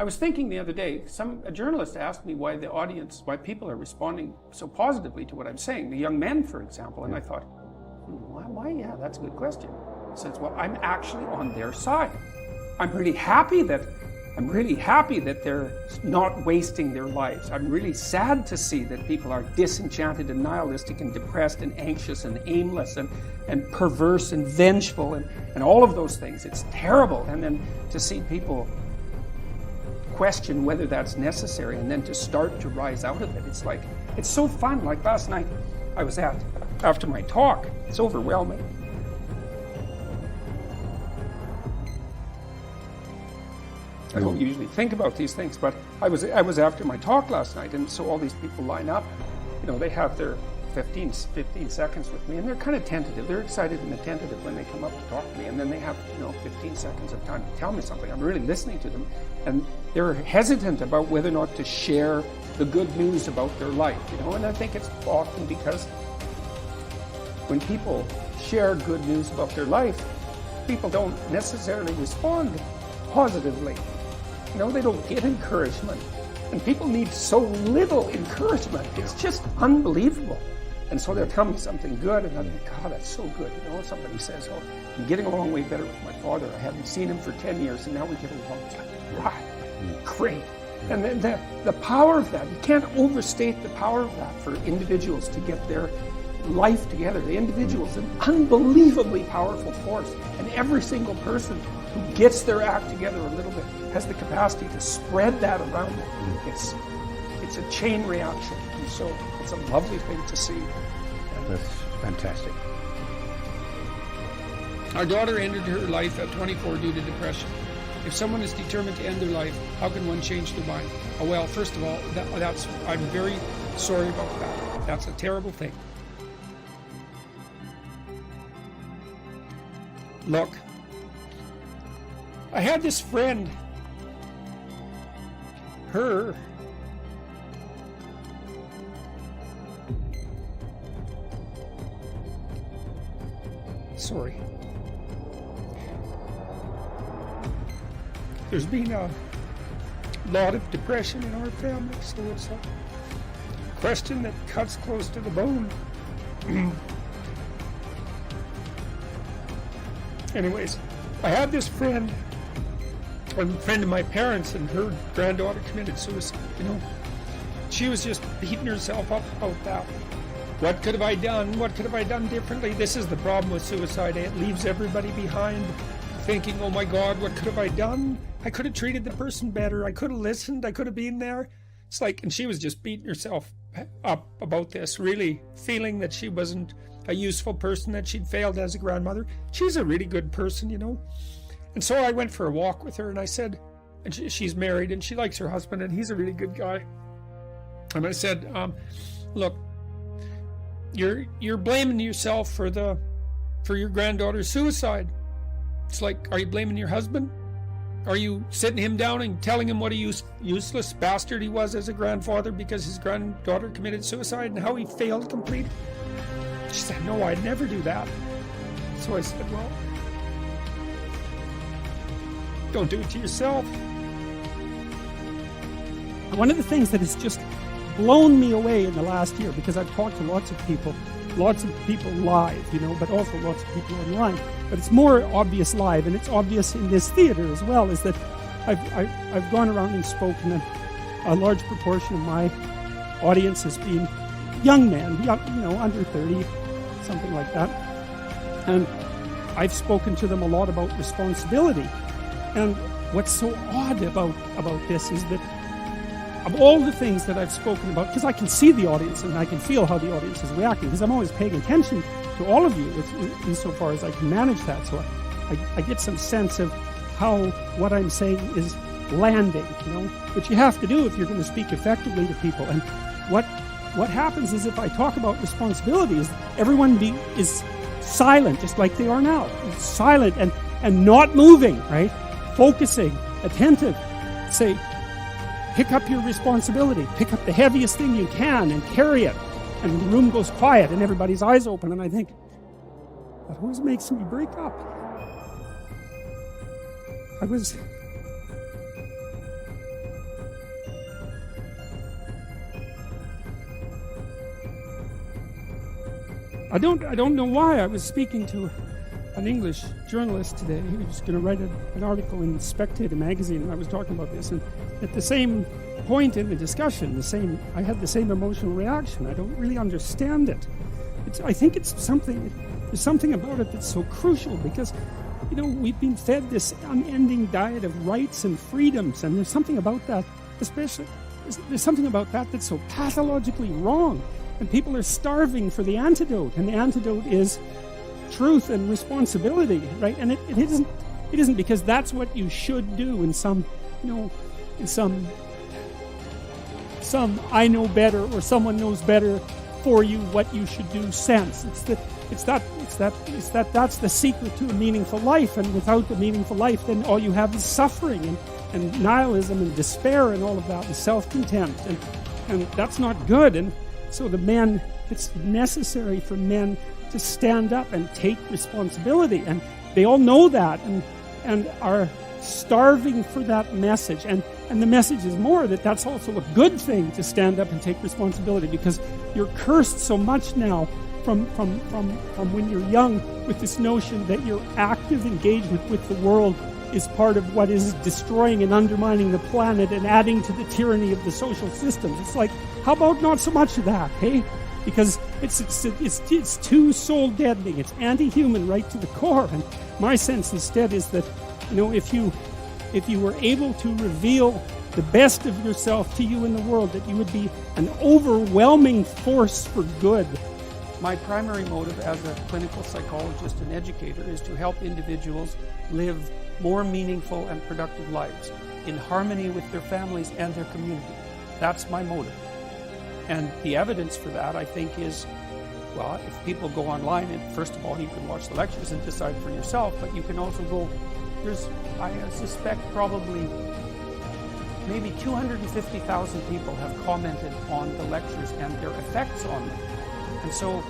I was thinking the other day, a journalist asked me why why people are responding so positively to what I'm saying, the young men, for example, and I thought, why? Yeah, that's a good question. He says, well, I'm actually on their side. I'm really happy that they're not wasting their lives. I'm really sad to see that people are disenchanted and nihilistic and depressed and anxious and aimless and perverse and vengeful and all of those things. It's terrible. And then to see people question whether that's necessary and then to start to rise out of it, it's so fun. Like last night I was after my talk, it's overwhelming. I don't usually think about these things, but I was after my talk last night, and so all these people line up. They have their 15 seconds with me, and they're kind of tentative. They're excited and attentive when they come up to talk to me, and then they have 15 seconds of time to tell me something. I'm really listening to them, and they're hesitant about whether or not to share the good news about their life. And I think it's often because when people share good news about their life, people don't necessarily respond positively. They don't get encouragement. And people need so little encouragement. It's just unbelievable. And so they'll tell me something good, and I think, God, that's so good. Somebody says, oh, I'm getting along way better with my father. I haven't seen him for 10 years, and now we get along. It's like, wow, great. And then the power of that, you can't overstate the power of that for individuals to get their life together. The individual is an unbelievably powerful force, and every single person who gets their act together a little bit has the capacity to spread that around them. It's a chain reaction, and so it's a lovely thing to see. That's fantastic. Our daughter ended her life at 24 due to depression. If someone is determined to end their life, how can one change their mind? Oh, well, first of all, I'm very sorry about that. That's a terrible thing. Look, I had this friend, sorry. There's been a lot of depression in our family, so it's a question that cuts close to the bone. Anyways, I had this friend, a friend of my parents, and her granddaughter committed suicide. She was just beating herself up about that. What could have I done? What could have I done differently? This is the problem with suicide. It leaves everybody behind thinking, oh my God, what could have I done? I could have treated the person better. I could have listened. I could have been there. It's like, and she was just beating herself up about this, really feeling that she wasn't a useful person, that she'd failed as a grandmother. She's a really good person, And so I went for a walk with her, and I said, and she's married, and she likes her husband, and he's a really good guy. And I said, look, you're blaming yourself for your granddaughter's suicide. It's like, are you blaming your husband? Are you sitting him down and telling him what a useless bastard he was as a grandfather because his granddaughter committed suicide and how he failed completely? She said, no, I'd never do that. So I said, well, don't do it to yourself. One of the things that has just blown me away in the last year, because I've talked to lots of people live, but also lots of people online. But it's more obvious live, and it's obvious in this theater as well, is that I've gone around and spoken, and a large proportion of my audience has been young men, under 30, something like that. And I've spoken to them a lot about responsibility. And what's so odd about this is that of all the things that I've spoken about, because I can see the audience and I can feel how the audience is reacting, because I'm always paying attention to all of you insofar as I can manage that. So I get some sense of how what I'm saying is landing, which you have to do if you're going to speak effectively to people. And what happens is, if I talk about responsibilities, everyone is silent, just like they are now. It's silent and not moving, right? Focusing, attentive. Say, pick up your responsibility. Pick up the heaviest thing you can and carry it. And the room goes quiet and everybody's eyes open. And I think, that always makes me break up. I don't know why. I was speaking to an English journalist today. He was going to write an article in Spectator magazine, and I was talking about this. And at the same point in the discussion, I had the same emotional reaction. I don't really understand it. I think there's something about it that's so crucial, because we've been fed this unending diet of rights and freedoms, and there's something about that, there's something about that that's so pathologically wrong, and people are starving for the antidote, and the antidote is truth and responsibility, right? And it isn't because that's what you should do in some I know better, or someone knows better for you what you should do sense. That's the secret to a meaningful life, and without the meaningful life, then all you have is suffering and nihilism and despair and all of that, and self-contempt, and that's not good. And so it's necessary for men to stand up and take responsibility, and they all know that and are starving for that message, and the message is more that that's also a good thing, to stand up and take responsibility, because you're cursed so much now from when you're young with this notion that your active engagement with the world is part of what is destroying and undermining the planet and adding to the tyranny of the social systems. It's like, how about not so much of that, hey? Because it's too soul deadening. It's anti-human right to the core. And my sense instead is that, if you were able to reveal the best of yourself to you in the world, that you would be an overwhelming force for good. My primary motive as a clinical psychologist and educator is to help individuals live more meaningful and productive lives in harmony with their families and their community. That's my motive. And the evidence for that, I think, is, well, if people go online, and first of all, you can watch the lectures and decide for yourself, but you can also go, I suspect probably maybe 250,000 people have commented on the lectures and their effects on them. And so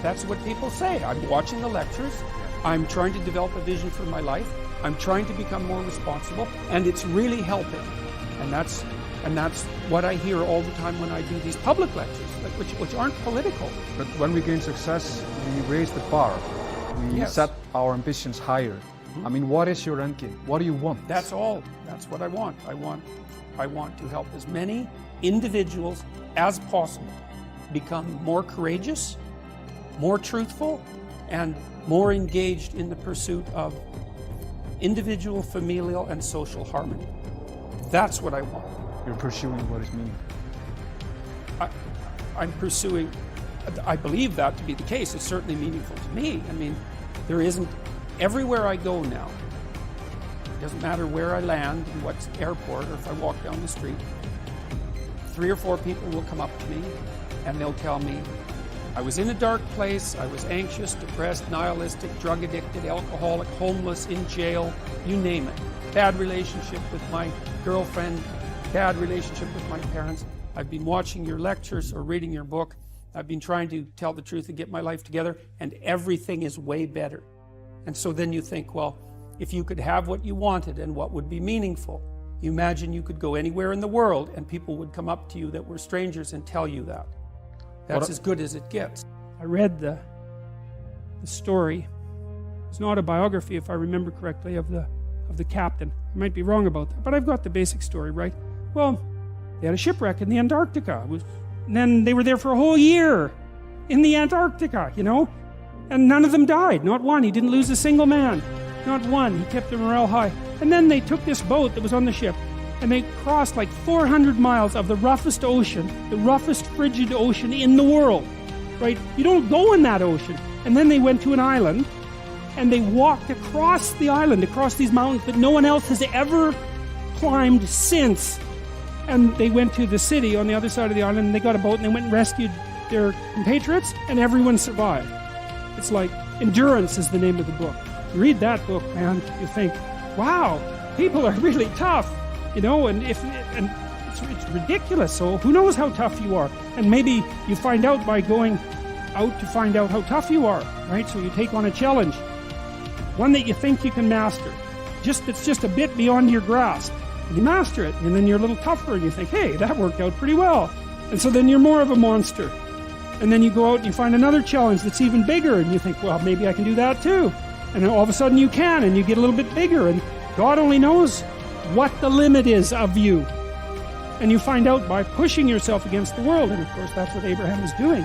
that's what people say. I'm watching the lectures, I'm trying to develop a vision for my life, I'm trying to become more responsible, and it's really helping. And that's what I hear all the time when I do these public lectures, which aren't political. But when we gain success, we raise the bar. We set our ambitions higher. I mean, what is your end game? What do you want? That's all. That's what I want. I want to help as many individuals as possible become more courageous, more truthful, and more engaged in the pursuit of individual, familial, and social harmony. That's what I want. You're pursuing what is meaningful. I'm pursuing, I believe that to be the case. It's certainly meaningful to me. I mean, there isn't, everywhere I go now, it doesn't matter where I land, in what airport, or if I walk down the street, 3 or 4 people will come up to me and they'll tell me, I was in a dark place, I was anxious, depressed, nihilistic, drug addicted, alcoholic, homeless, in jail, you name it. Bad relationship with my girlfriend, bad relationship with my parents. I've been watching your lectures or reading your book. I've been trying to tell the truth and get my life together, and everything is way better. And so then you think, well, if you could have what you wanted and what would be meaningful, you imagine you could go anywhere in the world and people would come up to you that were strangers and tell you that. That's as good as it gets. I read the story. It's an autobiography, if I remember correctly, of the captain. I might be wrong about that, but I've got the basic story right. Well, they had a shipwreck in the Antarctica. And then they were there for a whole year in the Antarctica, and none of them died. Not one. He didn't lose a single man. Not one. He kept the morale high. And then they took this boat that was on the ship, and they crossed like 400 miles of the roughest ocean, the roughest frigid ocean in the world, right? You don't go in that ocean. And then they went to an island, and they walked across the island, across these mountains that no one else has ever climbed since. And they went to the city on the other side of the island, and they got a boat, and they went and rescued their compatriots, and everyone survived. It's like Endurance is the name of the book. You read that book, man, you think, wow, people are really tough, and it's ridiculous. So who knows how tough you are? And maybe you find out by going out to find out how tough you are, right? So you take on a challenge, one that you think you can master, it's just a bit beyond your grasp. And you master it, and then you're a little tougher, and you think, hey, that worked out pretty well. And so then you're more of a monster. And then you go out and you find another challenge that's even bigger, and you think, well, maybe I can do that too. And then all of a sudden you can, and you get a little bit bigger, and God only knows what the limit is of you. And you find out by pushing yourself against the world, and of course that's what Abraham is doing.